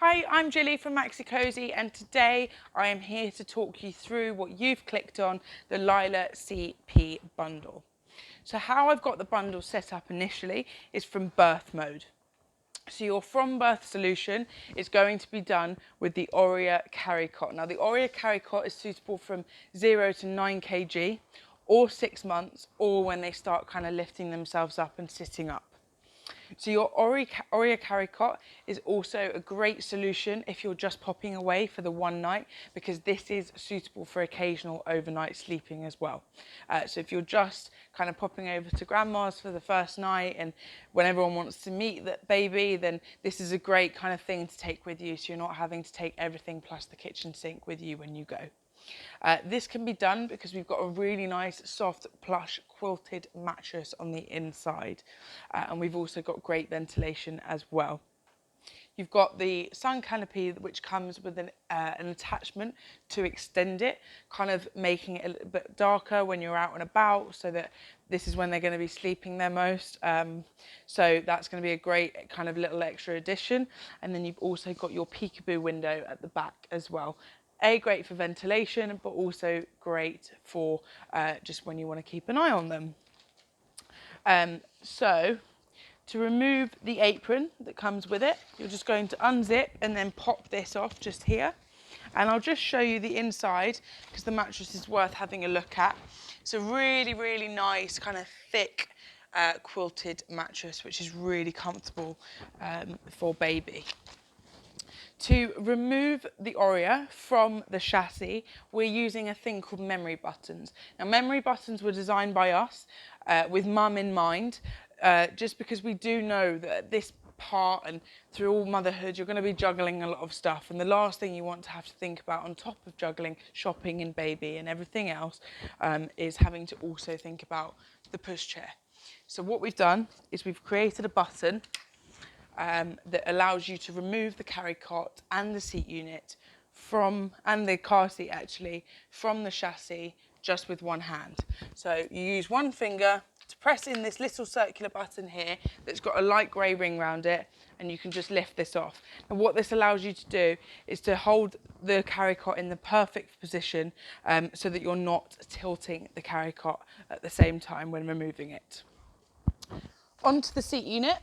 Hi, I'm Jilly from Maxi-Cosi, and today I am here to talk you through what you've clicked on, the Lila CP bundle. So how I've got the bundle set up initially is from birth mode. So your from birth solution is going to be done with the Aurea Carry Cot. Now the Aurea Carry Cot is suitable from 0 to 9 kg or 6 months, or when they start kind of lifting themselves up and sitting up. So your Aurea Carry Cot is also a great solution if you're just popping away for the one night, because this is suitable for occasional overnight sleeping as well. So if you're just kind of popping over to grandma's for the first night and when everyone wants to meet that baby, then this is a great kind of thing to take with you, so you're not having to take everything plus the kitchen sink with you when you go. This can be done because we've got a really nice soft plush quilted mattress on the inside, and we've also got great ventilation as well. You've got the sun canopy, which comes with an attachment to extend it, kind of making it a little bit darker when you're out and about, so that this is when they're going to be sleeping their most. So that's going to be a great kind of little extra addition. And then you've also got your peekaboo window at the back as well. Great for ventilation, but also great for just when you want to keep an eye on them. So to remove the apron that comes with it, you're just going to unzip and then pop this off just here. And I'll just show you the inside because the mattress is worth having a look at. It's a really, really nice kind of thick quilted mattress, which is really comfortable for baby. To remove the Aurea from the chassis, we're using a thing called memory buttons. Now, memory buttons were designed by us with mum in mind, just because we do know that at this part and through all motherhood, you're going to be juggling a lot of stuff. And the last thing you want to have to think about on top of juggling shopping and baby and everything else is having to also think about the pushchair. So what we've done is we've created a button that allows you to remove the carry cot and the seat unit and the car seat actually, from the chassis just with one hand. So you use one finger to press in this little circular button here that's got a light grey ring around it, and you can just lift this off. And what this allows you to do is to hold the carry cot in the perfect position so that you're not tilting the carry cot at the same time when removing it. Onto the seat unit.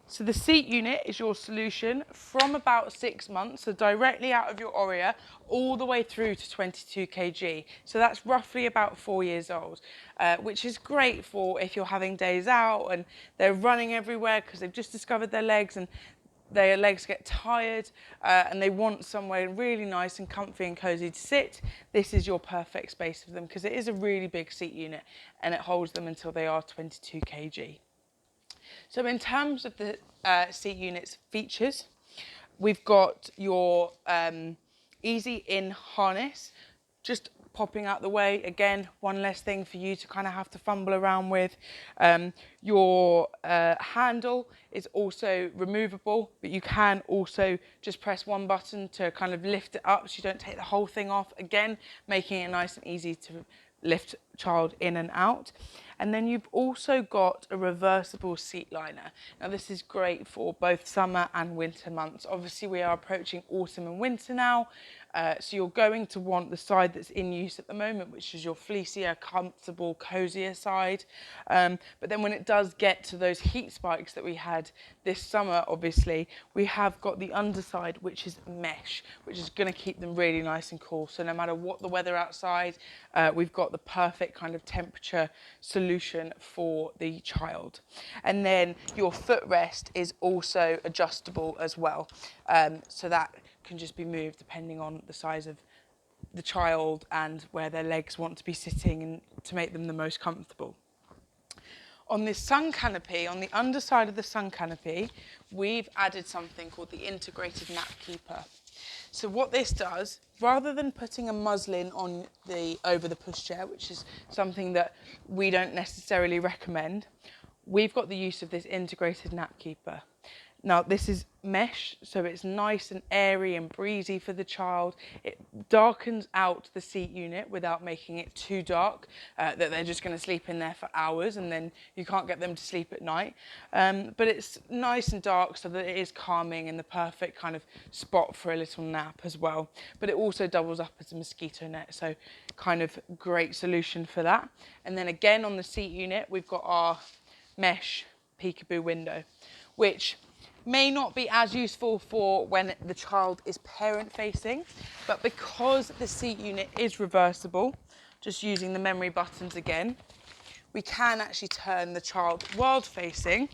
So the seat unit is your solution from about 6 months, so directly out of your Aurea, all the way through to 22 kg. So that's roughly about 4 years old, which is great for if you're having days out and they're running everywhere because they've just discovered their legs and their legs get tired and they want somewhere really nice and comfy and cozy to sit. This is your perfect space for them because it is a really big seat unit and it holds them until they are 22 kg. So in terms of the seat unit's features, we've got your easy in harness, just popping out the way. Again, one less thing for you to kind of have to fumble around with. Your handle is also removable, but you can also just press one button to kind of lift it up so you don't take the whole thing off. Again, making it nice and easy to lift child in and out. And then you've also got a reversible seat liner. Now this is great for both summer and winter months. Obviously we are approaching autumn and winter now, so you're going to want the side that's in use at the moment, which is your fleecier, comfortable, cozier side. But then when it does get to those heat spikes that we had this summer, obviously, we have got the underside, which is mesh, which is going to keep them really nice and cool. So no matter what the weather outside, we've got the perfect kind of temperature solution for the child. And then your footrest is also adjustable as well. So that can just be moved depending on the size of the child and where their legs want to be sitting and to make them the most comfortable. On this sun canopy, on the underside of the sun canopy, we've added something called the integrated nap keeper. So what this does, rather than putting a muslin on over the pushchair, which is something that we don't necessarily recommend, we've got the use of this integrated nap keeper. Now this is mesh, so it's nice and airy and breezy for the child. It darkens out the seat unit without making it too dark, that they're just going to sleep in there for hours and then you can't get them to sleep at night. But it's nice and dark so that it is calming and the perfect kind of spot for a little nap as well. But it also doubles up as a mosquito net, so kind of great solution for that. And then again on the seat unit, we've got our mesh peekaboo window, which may not be as useful for when the child is parent facing, but because the seat unit is reversible, just using the memory buttons again, we can actually turn the child world facing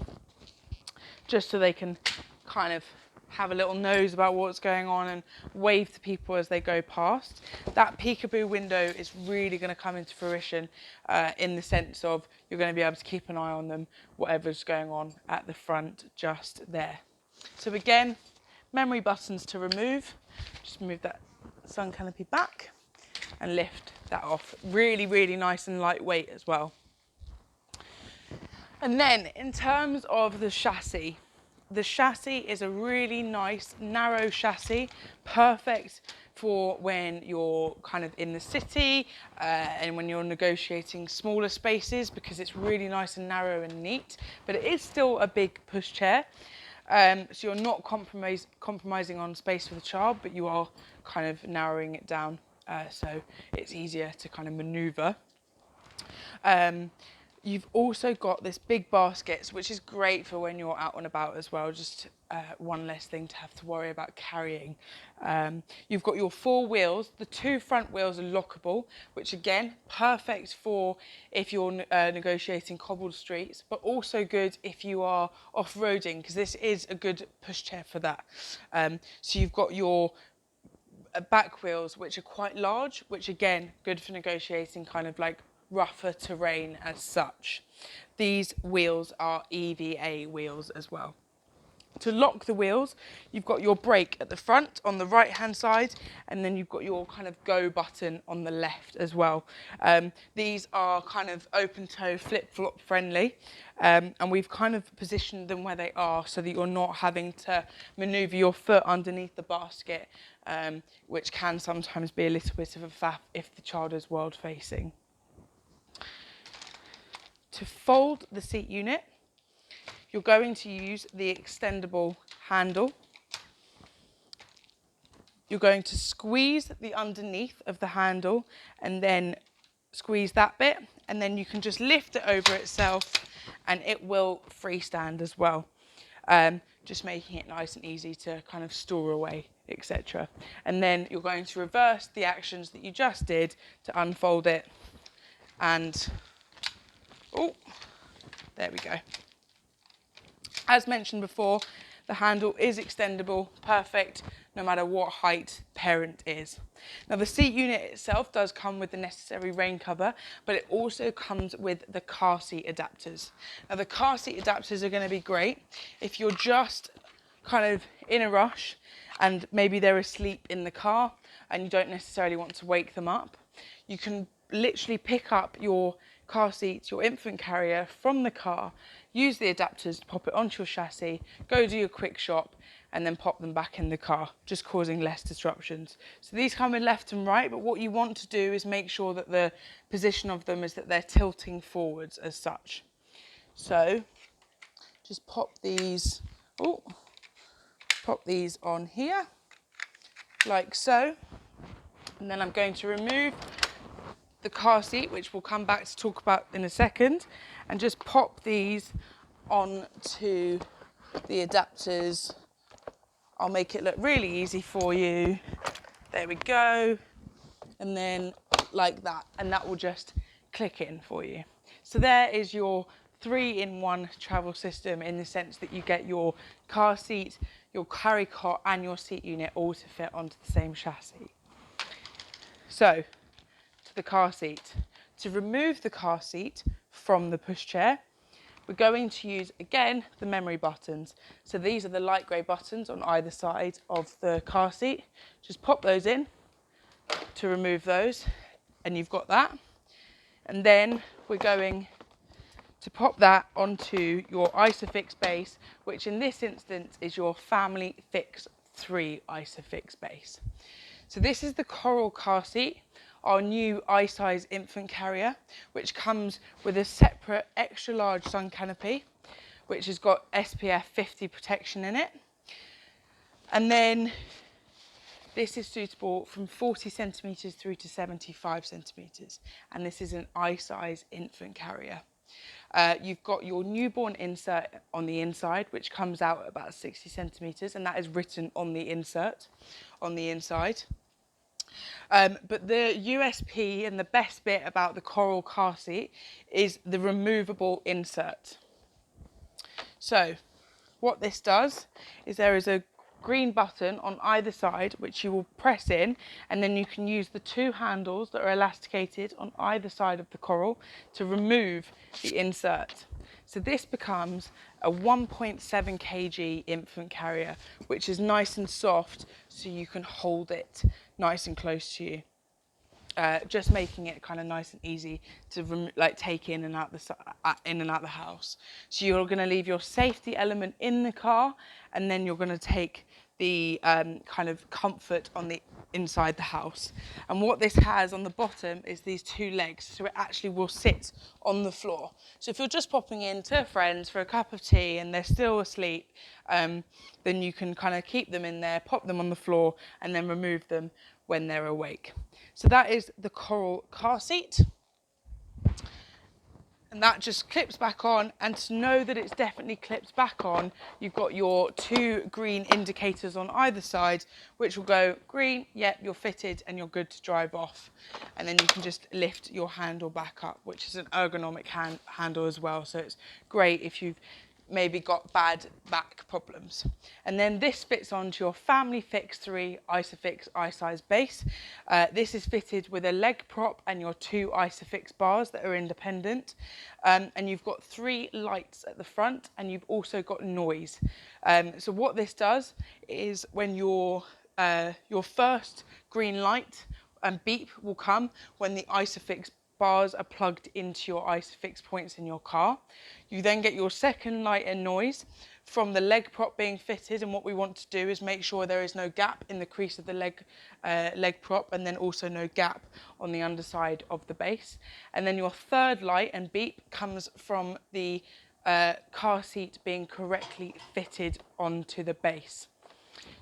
just so they can kind of have a little nose about what's going on and wave to people as they go past. That peekaboo window is really going to come into fruition in the sense of you're going to be able to keep an eye on them, whatever's going on at the front just there. So again, memory buttons to remove. Just move that sun canopy back and lift that off. Really, really nice and lightweight as well. And then in terms of the chassis is a really nice narrow chassis, perfect for when you're kind of in the city and when you're negotiating smaller spaces, because it's really nice and narrow and neat, but it is still a big pushchair. So you're not compromising on space for the child, but you are kind of narrowing it down so it's easier to kind of maneuver. You've also got this big basket, which is great for when you're out and about as well, just one less thing to have to worry about carrying. You've got your 4 wheels. The 2 front wheels are lockable, which again, perfect for if you're negotiating cobbled streets, but also good if you are off-roading, because this is a good pushchair for that. So you've got your back wheels, which are quite large, which again, good for negotiating kind of like rougher terrain as such. These wheels are EVA wheels as well. To lock the wheels, you've got your brake at the front on the right hand side, and then you've got your kind of go button on the left as well. These are kind of open toe flip-flop friendly, and we've kind of positioned them where they are so that you're not having to maneuver your foot underneath the basket, which can sometimes be a little bit of a faff if the child is world facing. To fold the seat unit, you're going to use the extendable handle. You're going to squeeze the underneath of the handle and then squeeze that bit, and then you can just lift it over itself and it will freestand as well. Just making it nice and easy to kind of store away, etc. And then you're going to reverse the actions that you just did to unfold it, and oh, there we go. As mentioned before, the handle is extendable, perfect no matter what height parent is. Now the seat unit itself does come with the necessary rain cover, but it also comes with the car seat adapters. Now the car seat adapters are going to be great if you're just kind of in a rush and maybe they're asleep in the car and you don't necessarily want to wake them up. You can literally pick up your car seat, your infant carrier from the car, use the adapters to pop it onto your chassis, go do your quick shop, and then pop them back in the car, just causing less disruptions. So these come in left and right, but what you want to do is make sure that the position of them is that they're tilting forwards as such. So just pop these on here, like so. And then I'm going to remove the car seat, which we'll come back to talk about in a second, and just pop these onto the adapters. I'll make it look really easy for you. There we go. And then like that, and that will just click in for you. So there is your 3-in-1 travel system, in the sense that you get your car seat, your carry cot and your seat unit all to fit onto the same chassis. So to the car seat. To remove the car seat from the pushchair, we're going to use, again, the memory buttons. So these are the light grey buttons on either side of the car seat. Just pop those in to remove those, and you've got that. And then we're going to pop that onto your Isofix base, which in this instance is your Family Fix 3 Isofix base. So this is the Coral car seat, our new i-size infant carrier, which comes with a separate extra large sun canopy, which has got SPF 50 protection in it. And then this is suitable from 40 centimetres through to 75 centimetres. And this is an i-size infant carrier. You've got your newborn insert on the inside, which comes out at about 60 centimetres, and that is written on the insert on the inside. But the USP and the best bit about the Coral car seat is the removable insert. So what this does is there is a green button on either side which you will press in, and then you can use the two handles that are elasticated on either side of the Coral to remove the insert. So this becomes a 1.7 kg infant carrier, which is nice and soft so you can hold it nice and close to you. Just making it kind of nice and easy to take in and out the house. So you're going to leave your safety element in the car, and then you're going to take the kind of comfort on the inside the house. And what this has on the bottom is these two legs, so it actually will sit on the floor. So if you're just popping in to friends for a cup of tea and they're still asleep, then you can kind of keep them in there, pop them on the floor, and then remove them when they're awake. So that is the Coral car seat. And that just clips back on, and to know that it's definitely clipped back on, you've got your two green indicators on either side, which will go green, yep, you're fitted and you're good to drive off. And then you can just lift your handle back up, which is an ergonomic handle as well. So it's great if you've maybe got bad back problems. And then this fits onto your Family Fix 3 Isofix i-size base. This is fitted with a leg prop and your two Isofix bars that are independent. And you've got 3 lights at the front, and you've also got noise. So what this does is when your first green light and beep will come when the Isofix bars are plugged into your Isofix points in your car. You then get your second light and noise from the leg prop being fitted, and what we want to do is make sure there is no gap in the crease of the leg prop, and then also no gap on the underside of the base. And then your third light and beep comes from the car seat being correctly fitted onto the base.